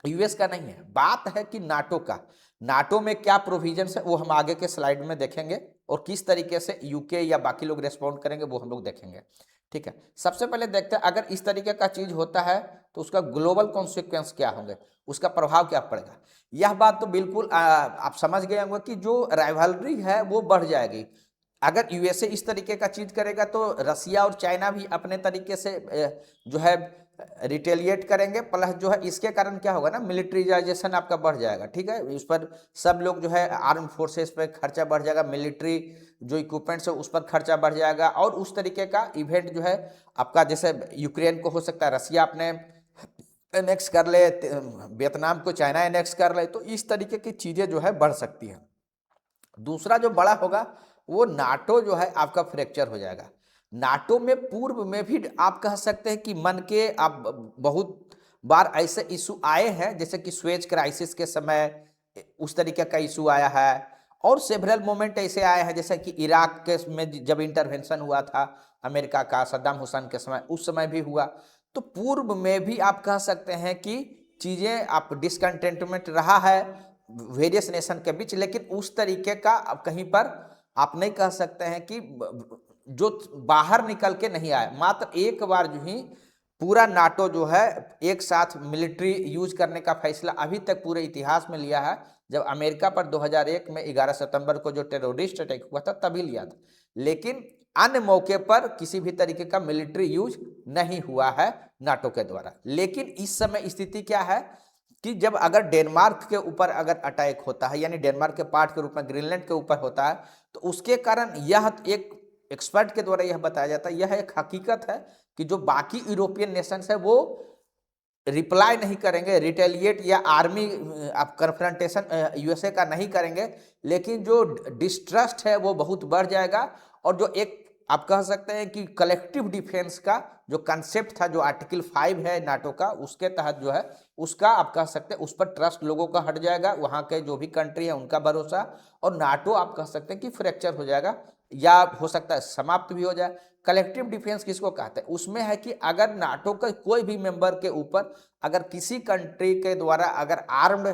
यूएस का नहीं है, बात है कि नाटो का। नाटो में क्या प्रोविजंस है वो हम आगे के स्लाइड में देखेंगे और किस तरीके से यूके या बाकी लोग रेस्पॉन्ड करेंगे वो हम लोग देखेंगे। ठीक है, सबसे पहले देखते हैं अगर इस तरीके का चीज होता है तो उसका ग्लोबल कॉन्सिक्वेंस क्या होंगे, उसका प्रभाव क्या पड़ेगा। यह बात तो बिल्कुल आप समझ गए होंगे कि जो राइवलरी है वो बढ़ जाएगी। अगर यूएसए इस तरीके का चीज करेगा तो रसिया और चाइना भी अपने तरीके से जो है रिटेलिएट करेंगे, प्लस जो है इसके कारण क्या होगा ना, मिलिट्रीजाइजेशन आपका बढ़ जाएगा। ठीक है, इस पर सब लोग जो है आर्म फोर्सेस पे खर्चा बढ़ जाएगा, मिलिट्री जो इक्विपमेंट्स है उस पर खर्चा बढ़ जाएगा, और उस तरीके का इवेंट जो है आपका, जैसे यूक्रेन को हो सकता है रसिया अपने एनेक्स कर ले, वियतनाम को चाइना एनेक्स कर ले, तो इस तरीके की चीजें जो है बढ़ सकती हैं। दूसरा जो बड़ा होगा वो नाटो जो है आपका फ्रैक्चर हो जाएगा। नाटो में पूर्व में भी आप कह सकते हैं कि मन के आप बहुत बार ऐसे इशू आए हैं, जैसे कि स्वेज क्राइसिस के समय उस तरीके का इशू आया है, और सेवरल मोमेंट ऐसे आए हैं, जैसे कि इराक के में जब इंटरवेंशन हुआ था अमेरिका का सद्दाम हुसैन के समय, उस समय भी हुआ। तो पूर्व में भी आप कह सकते हैं कि चीजें आप डिसकंटेंटमेंट रहा है वेरियस नेशन के बीच, लेकिन उस तरीके का अब कहीं पर आप नहीं कह सकते हैं कि जो बाहर निकल के नहीं आए। मात्र एक बार जो ही पूरा नाटो जो है एक साथ मिलिट्री यूज करने का फैसला अभी तक पूरे इतिहास में लिया है, जब अमेरिका पर 2001 में 11 सितंबर को जो टेररिस्ट अटैक हुआ था तभी लिया था, लेकिन अन्य मौके पर किसी भी तरीके का मिलिट्री यूज नहीं हुआ है नाटो के द्वारा। लेकिन इस समय स्थिति क्या है कि जब अगर डेनमार्क के ऊपर अगर अटैक होता है, यानी डेनमार्क के पार्ट के रूप में ग्रीनलैंड के ऊपर होता है, तो उसके कारण यह एक एक्सपर्ट के द्वारा यह बताया जाता है, यह एक हकीकत है कि जो बाकी यूरोपियन नेशंस है वो रिप्लाई नहीं करेंगे, रिटेलिएट या आर्मी आप कन्फ्रंटेशन यूएसए का नहीं करेंगे, लेकिन जो डिस्ट्रस्ट है वो बहुत बढ़ जाएगा। और जो एक आप कह सकते हैं कि कलेक्टिव डिफेंस का जो कंसेप्ट था, जो आर्टिकल 5 है नाटो का, उसके तहत जो है उसका आप कह सकते हैं उस पर ट्रस्ट लोगों का हट जाएगा, वहां के जो भी कंट्री है उनका भरोसा, और नाटो आप कह सकते हैं कि फ्रैक्चर हो जाएगा, या हो सकता है समाप्त भी हो जाए। कलेक्टिव डिफेंस किसको कहते हैं? उसमें है कि अगर नाटो का कोई भी मेंबर के ऊपर अगर किसी कंट्री के द्वारा अगर आर्म्ड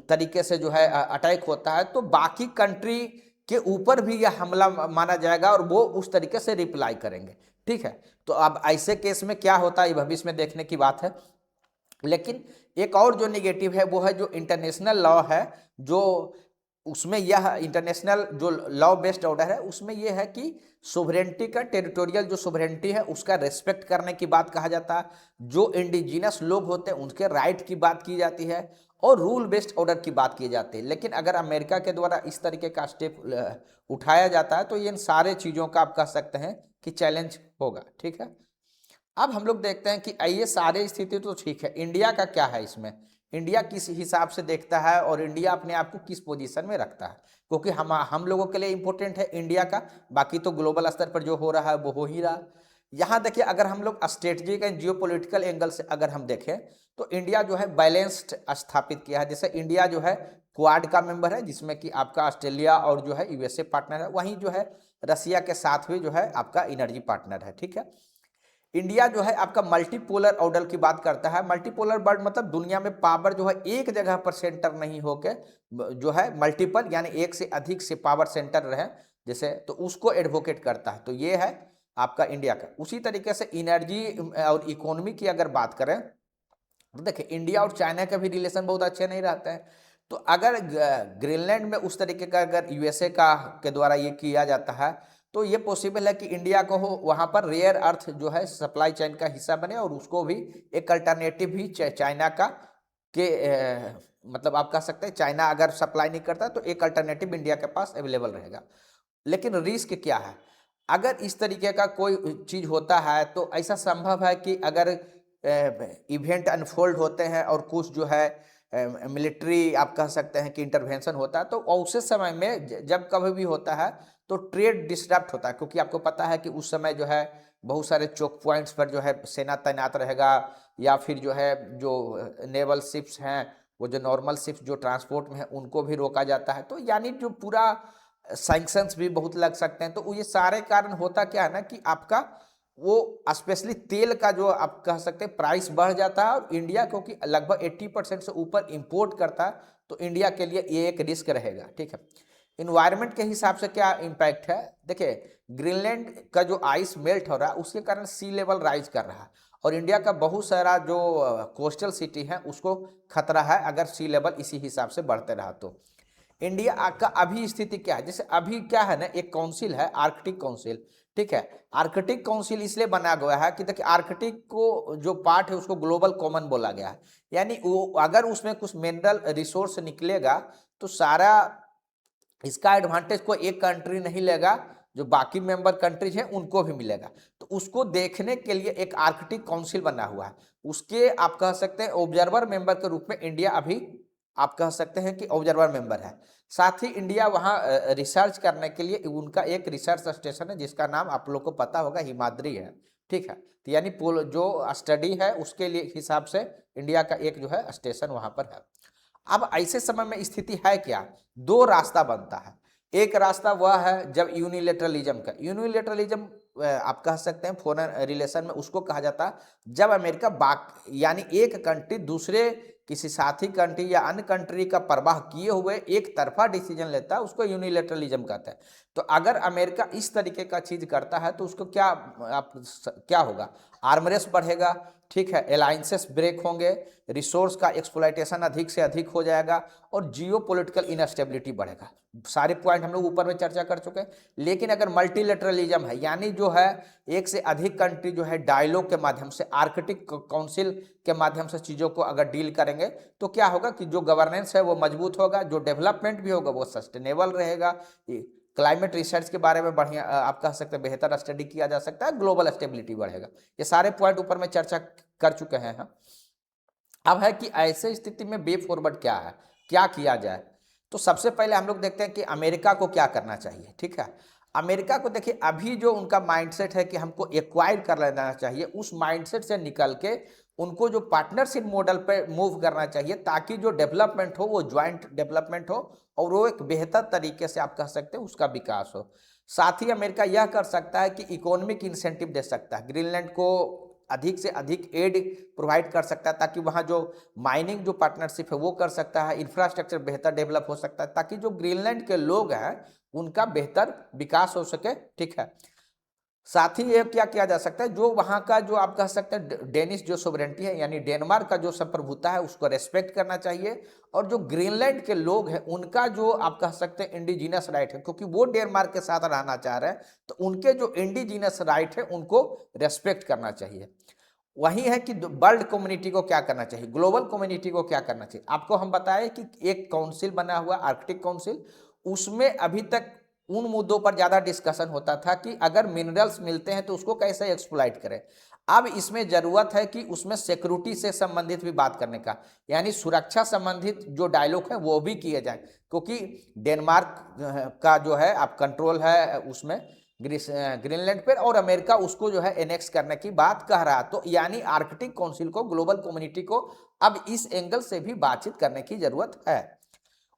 तरीके से जो है अटैक होता है, तो बाकी कंट्री के ऊपर भी यह हमला माना जाएगा और वो उस तरीके से रिप्लाई करेंगे। ठीक है, तो अब ऐसे केस में क्या होता है भविष्य में देखने की बात है। लेकिन एक और जो निगेटिव है वो है जो इंटरनेशनल लॉ है, जो उसमें यह इंटरनेशनल जो लॉ बेस्ड ऑर्डर है उसमें यह है कि सोवरेंटी का, टेरिटोरियल जो सोवरेंटी है उसका रेस्पेक्ट करने की बात कहा जाता है, जो इंडिजिनस लोग होते हैं उनके राइट की बात की जाती है, और रूल बेस्ड ऑर्डर की बात की जाती है। लेकिन अगर अमेरिका के द्वारा इस तरीके का स्टेप उठाया जाता है तो इन सारे चीज़ों का आप कह सकते हैं कि चैलेंज होगा। ठीक है, अब हम लोग देखते हैं कि ये सारे स्थिति तो ठीक है, इंडिया का क्या है इसमें, इंडिया किस हिसाब से देखता है और इंडिया अपने आप को किस पोजीशन में रखता है, क्योंकि हम लोगों के लिए इंपॉर्टेंट है इंडिया का, बाकी तो ग्लोबल स्तर पर जो हो रहा है वो हो ही रहा। यहाँ देखिए, अगर हम लोग स्ट्रेटजिक एंड जियोपॉलिटिकल एंगल से अगर हम देखें तो इंडिया जो है बैलेंस्ड स्थापित किया है। जैसे इंडिया जो है क्वाड का मेंबर है, जिसमें कि आपका ऑस्ट्रेलिया और जो है यूएसए पार्टनर है, वहीं जो है रसिया के साथ भी जो है आपका एनर्जी पार्टनर है। ठीक है, इंडिया जो है आपका मल्टीपोलर ऑर्डर की बात करता है। मल्टीपोलर वर्ड मतलब दुनिया में पावर जो है एक जगह पर सेंटर नहीं होके जो है मल्टीपल, यानी एक से अधिक से पावर सेंटर रहे जैसे, तो उसको एडवोकेट करता है। तो ये है आपका इंडिया का। उसी तरीके से एनर्जी और इकोनॉमी की अगर बात करें तो देखिए, इंडिया और चाइना के भी रिलेशन बहुत अच्छे नहीं रहते हैं। तो अगर ग्रीनलैंड में उस तरीके का अगर यूएसए का के द्वारा ये किया जाता है तो ये पॉसिबल है कि इंडिया को हो वहाँ पर रेयर अर्थ जो है सप्लाई चेन का हिस्सा बने, और उसको भी एक अल्टरनेटिव भी चाइना का के मतलब आप कह सकते हैं चाइना अगर सप्लाई नहीं करता तो एक अल्टरनेटिव इंडिया के पास अवेलेबल रहेगा। लेकिन रिस्क क्या है, अगर इस तरीके का कोई चीज़ होता है तो ऐसा संभव है कि अगर इवेंट अनफोल्ड होते हैं और कुछ जो है मिलिट्री आप कह सकते हैं कि इंटरवेंशन होता है, तो उस समय में जब कभी भी होता है तो ट्रेड डिस्टर्ब होता है, क्योंकि आपको पता है कि उस समय जो है बहुत सारे चोक पॉइंट्स पर जो है सेना तैनात रहेगा, या फिर जो है जो नेवल शिप्स हैं, वो जो नॉर्मल शिप्स जो ट्रांसपोर्ट में है उनको भी रोका जाता है। तो यानी जो पूरा सैंक्शंस भी बहुत लग सकते हैं। तो ये सारे कारण होता क्या है ना कि आपका वो स्पेशली तेल का जो आप कह सकते हैं प्राइस बढ़ जाता है, और इंडिया क्योंकि लगभग 80% से ऊपर इंपोर्ट करता है तो इंडिया के लिए ये एक रिस्क रहेगा। ठीक है, इन्वायरमेंट के हिसाब से क्या इम्पैक्ट है, देखिए ग्रीनलैंड का जो आइस मेल्ट हो रहा है उसके कारण सी लेवल राइज कर रहा है, और इंडिया का बहुत सारा जो कोस्टल सिटी है उसको खतरा है अगर सी लेवल इसी हिसाब से बढ़ते रहा तो। इंडिया का अभी स्थिति क्या है, जैसे अभी क्या है ना, एक काउंसिल है आर्कटिक काउंसिल, ठीक है। आर्कटिक काउंसिल इसलिए बना गया है कि देखिए आर्कटिक को जो पार्ट है उसको ग्लोबल कॉमन बोला गया है, यानी वो अगर उसमें कुछ मिनरल रिसोर्स निकलेगा तो सारा इसका एडवांटेज को एक कंट्री नहीं लेगा, जो बाकी मेंबर कंट्रीज हैं उनको भी मिलेगा। तो उसको देखने के लिए एक आर्कटिक काउंसिल बना हुआ है, उसके आप कह सकते हैं ऑब्जर्वर मेंबर के रूप में इंडिया अभी आप कह सकते हैं कि ऑब्जर्वर मेंबर है। साथ ही इंडिया वहाँ रिसर्च करने के लिए उनका एक रिसर्च स्टेशन है जिसका नाम आप लोग को पता होगा, हिमाद्री है, ठीक है। तो यानी जो स्टडी है उसके लिए हिसाब से इंडिया का एक जो है स्टेशन वहाँ पर है। अब ऐसे समय में स्थिति है क्या, दो रास्ता बनता है। एक रास्ता वह है जब यूनिलेटरलिज्म का, यूनिलेटरलिज्म आप कह सकते हैं फॉरेन रिलेशन में उसको कहा जाता है जब अमेरिका यानी एक कंट्री दूसरे किसी साथी कंट्री या अन्य कंट्री का परवाह किए हुए एक तरफा डिसीजन लेता है, उसको यूनिलेटरलिज्म कहते हैं। तो अगर अमेरिका इस तरीके का चीज करता है तो उसको क्या होगा, आर्मरेस बढ़ेगा, ठीक है, अलायंसेस ब्रेक होंगे, रिसोर्स का एक्सप्लॉयटेशन अधिक से अधिक हो जाएगा और जियो पॉलिटिकल इनस्टेबिलिटी बढ़ेगा। सारे पॉइंट हम लोग ऊपर में चर्चा कर चुके हैं। लेकिन अगर मल्टीलेटरलिज्म है, यानी जो है एक से अधिक कंट्री जो है डायलॉग के माध्यम से, आर्कटिक काउंसिल के माध्यम से चीज़ों को अगर डील करेंगे तो क्या होगा कि जो गवर्नेंस है वो मजबूत होगा, जो डेवलपमेंट भी होगा वो सस्टेनेबल रहेगा, क्लाइमेट रिसर्च के बारे में बढ़िया आप कह सकते हैं बेहतर स्टडी किया जा सकता है, ग्लोबल स्टेबिलिटी बढ़ेगा। ये सारे पॉइंट ऊपर में चर्चा कर चुके हैं हम। अब है कि ऐसे स्थिति में वे फॉरवर्ड क्या है, क्या किया जाए। तो सबसे पहले हम लोग देखते हैं कि अमेरिका को क्या करना चाहिए, ठीक है। अमेरिका को देखिए अभी जो उनका माइंडसेट है कि हमको एक्वायर कर लेना चाहिए, उस माइंडसेट से निकल के उनको जो पार्टनरशिप मॉडल पे मूव करना चाहिए ताकि जो डेवलपमेंट हो वो ज्वाइंट डेवलपमेंट हो और वो एक बेहतर तरीके से आप कह सकते हैं उसका विकास हो। साथ ही अमेरिका यह कर सकता है कि इकोनॉमिक इंसेंटिव दे सकता है, ग्रीनलैंड को अधिक से अधिक एड प्रोवाइड कर सकता है ताकि वहाँ जो माइनिंग जो पार्टनरशिप है वो कर सकता है, इंफ्रास्ट्रक्चर बेहतर डेवलप हो सकता है ताकि जो ग्रीनलैंड के लोग हैं उनका बेहतर विकास हो सके, ठीक है। साथ ही ये क्या किया जा सकता है, जो वहाँ का जो आप कह सकते हैं डेनिश जो सोवरेंटी है यानी डेनमार्क का जो संप्रभुता है उसको रेस्पेक्ट करना चाहिए और जो ग्रीनलैंड के लोग हैं उनका जो आप कह सकते हैं इंडिजिनस राइट है, क्योंकि वो डेनमार्क के साथ रहना चाह रहे हैं तो उनके जो इंडिजिनस राइट है उनको रेस्पेक्ट करना चाहिए। वही है कि वर्ल्ड कम्युनिटी को क्या करना चाहिए, ग्लोबल कम्युनिटी को क्या करना चाहिए। आपको हम बताएं कि एक काउंसिल बना हुआ आर्कटिक काउंसिल, उसमें अभी तक उन मुद्दों पर ज़्यादा डिस्कशन होता था कि अगर मिनरल्स मिलते हैं तो उसको कैसे एक्सप्लॉइट करें। अब इसमें ज़रूरत है कि उसमें सिक्योरिटी से संबंधित भी बात करने का, यानी सुरक्षा संबंधित जो डायलॉग है वो भी किए जाए, क्योंकि डेनमार्क का जो है आप कंट्रोल है उसमें ग्रीनलैंड पर और अमेरिका उसको जो है एनेक्स करने की बात कह रहा। तो यानी आर्कटिक काउंसिल को, ग्लोबल कम्युनिटी को अब इस एंगल से भी बातचीत करने की जरूरत है।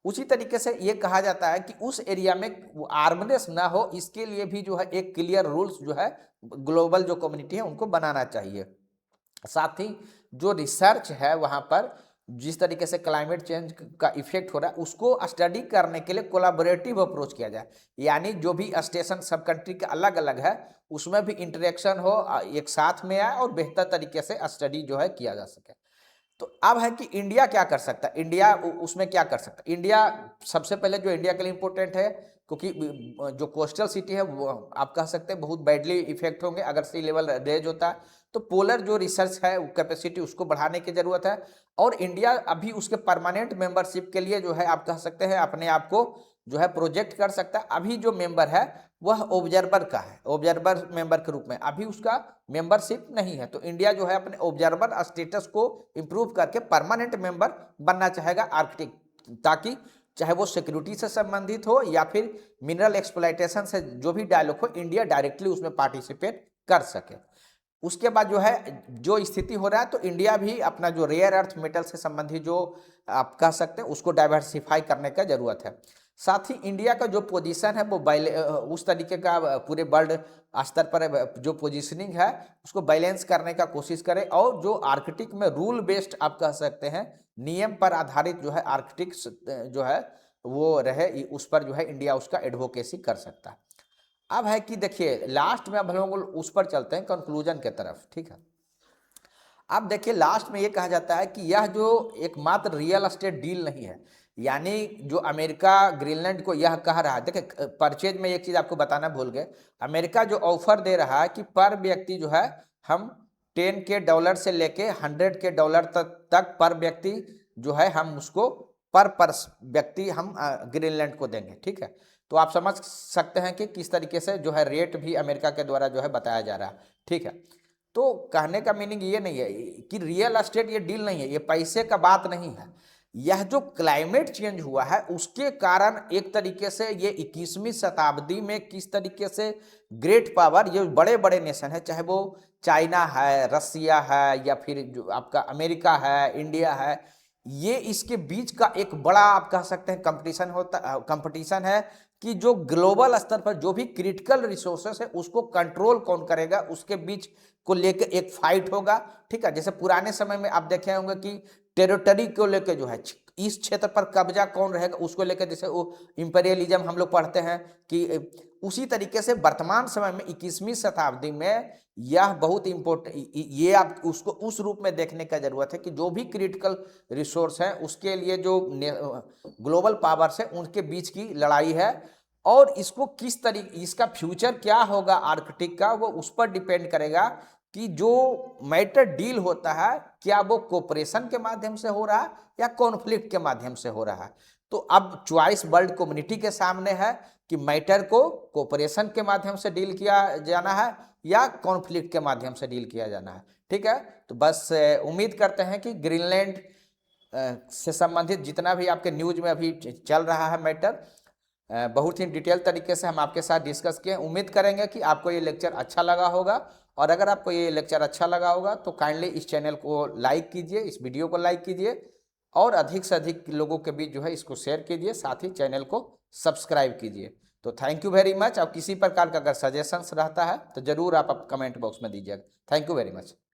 उसी तरीके से ये कहा जाता है कि उस एरिया में आर्मनेस ना हो, इसके लिए भी जो है एक क्लियर रूल्स जो है ग्लोबल जो कम्युनिटी है उनको बनाना चाहिए। साथ ही जो रिसर्च है वहाँ पर जिस तरीके से क्लाइमेट चेंज का इफेक्ट हो रहा है उसको स्टडी करने के लिए कोलैबोरेटिव अप्रोच किया जाए, यानी जो भी स्टेशन सब कंट्री के अलग अलग है उसमें भी इंटरेक्शन हो, एक साथ में आए और बेहतर तरीके से स्टडी जो है किया जा सके। तो अब है कि इंडिया क्या कर सकता है, इंडिया उसमें क्या कर सकता है। इंडिया सबसे पहले जो इंडिया के लिए इम्पोर्टेंट है, क्योंकि जो कोस्टल सिटी है वो आप कह सकते हैं बहुत बैडली इफेक्ट होंगे अगर सी लेवल रेज होता है, तो पोलर जो रिसर्च है कैपेसिटी उसको बढ़ाने की जरूरत है। और इंडिया अभी उसके परमानेंट मेंबरशिप के लिए जो है आप कह सकते हैं अपने आप को जो है प्रोजेक्ट कर सकता है। अभी जो मेंबर है वह ऑब्जर्वर का है, ऑब्जर्वर मेंबर के रूप में अभी उसका मेंबरशिप नहीं है। तो इंडिया जो है अपने ऑब्जर्वर स्टेटस को इंप्रूव करके परमानेंट मेंबर बनना चाहेगा आर्कटिक, ताकि चाहे वो सिक्योरिटी से संबंधित हो या फिर मिनरल एक्सप्लॉयटेशन से जो भी डायलॉग हो, इंडिया डायरेक्टली उसमें पार्टिसिपेट कर सके। उसके बाद जो है जो स्थिति हो रहा है तो इंडिया भी अपना जो रेयर अर्थ मेटल से संबंधित जो आप कह सकते हैं उसको डाइवर्सिफाई करने का जरूरत है। साथ ही इंडिया का जो पोजीशन है वो उस तरीके का पूरे वर्ल्ड स्तर पर जो पोजीशनिंग है उसको बैलेंस करने का कोशिश करे और जो आर्कटिक में रूल बेस्ड आप कह सकते हैं नियम पर आधारित जो है आर्कटिक जो है वो रहे, उस पर जो है इंडिया उसका एडवोकेसी कर सकता है। अब है कि देखिए लास्ट में अब हम लोग उस पर चलते हैं कंक्लूजन के तरफ, ठीक है। अब देखिए लास्ट में ये कहा जाता है कि यह जो एकमात्र रियल एस्टेट डील नहीं है, यानी जो अमेरिका ग्रीनलैंड को यह कह रहा है, देखिए परचेज में एक चीज आपको बताना भूल गए, अमेरिका जो ऑफर दे रहा है कि पर व्यक्ति जो है हम $10 से लेके $100 तक पर व्यक्ति जो है हम उसको पर व्यक्ति हम ग्रीनलैंड को देंगे, ठीक है। तो आप समझ सकते हैं कि किस तरीके से जो है रेट भी अमेरिका के द्वारा जो है बताया जा रहा है, ठीक है। तो कहने का मीनिंग ये नहीं है कि रियल एस्टेट ये डील नहीं है, ये पैसे का बात नहीं है। यह जो क्लाइमेट चेंज हुआ है उसके कारण एक तरीके से ये 21वीं शताब्दी में किस तरीके से ग्रेट पावर, ये बड़े बड़े नेशन है, चाहे वो चाइना है, रसिया है, या फिर जो आपका अमेरिका है, इंडिया है, ये इसके बीच का एक बड़ा आप कह सकते हैं कंपटीशन है कि जो ग्लोबल स्तर पर जो भी क्रिटिकल रिसोर्सेस है उसको कंट्रोल कौन करेगा, उसके बीच को लेकर एक फाइट होगा, ठीक है। जैसे पुराने समय में आप देखे होंगे कि टेरिटरी को लेकर जो है इस क्षेत्र पर कब्जा कौन रहेगा उसको लेकर, जैसे वो इंपेरियलिज्म हम लोग पढ़ते हैं कि उसी तरीके से वर्तमान समय में 21वीं शताब्दी में यह बहुत इंपॉर्टेंट, ये आप उसको उस रूप में देखने का जरूरत है कि जो भी क्रिटिकल रिसोर्स है उसके लिए जो ग्लोबल पावर्स है उनके बीच की लड़ाई है, और इसको किस तरीके, इसका फ्यूचर क्या होगा आर्कटिक का, वो उस पर डिपेंड करेगा कि जो मैटर डील होता है क्या वो कोऑपरेशन के माध्यम से हो रहा है या कॉन्फ्लिक्ट के माध्यम से हो रहा है। तो अब चॉइस वर्ल्ड कम्युनिटी के सामने है कि मैटर को कोऑपरेशन के माध्यम से डील किया जाना है या कॉन्फ्लिक्ट के माध्यम से डील किया जाना है, ठीक है। तो बस उम्मीद करते हैं कि ग्रीनलैंड से संबंधित जितना भी आपके न्यूज में अभी चल रहा है मैटर, बहुत ही डिटेल तरीके से हम आपके साथ डिस्कस किए। उम्मीद करेंगे कि आपको ये लेक्चर अच्छा लगा होगा, और अगर आपको ये लेक्चर अच्छा लगा होगा तो काइंडली इस चैनल को लाइक कीजिए, इस वीडियो को लाइक कीजिए, और अधिक से अधिक लोगों के बीच जो है इसको शेयर कीजिए, साथ ही चैनल को सब्सक्राइब कीजिए। तो थैंक यू वेरी मच। अब किसी प्रकार का अगर सजेशंस रहता है तो ज़रूर आप कमेंट बॉक्स में दीजिएगा। Thank you very much.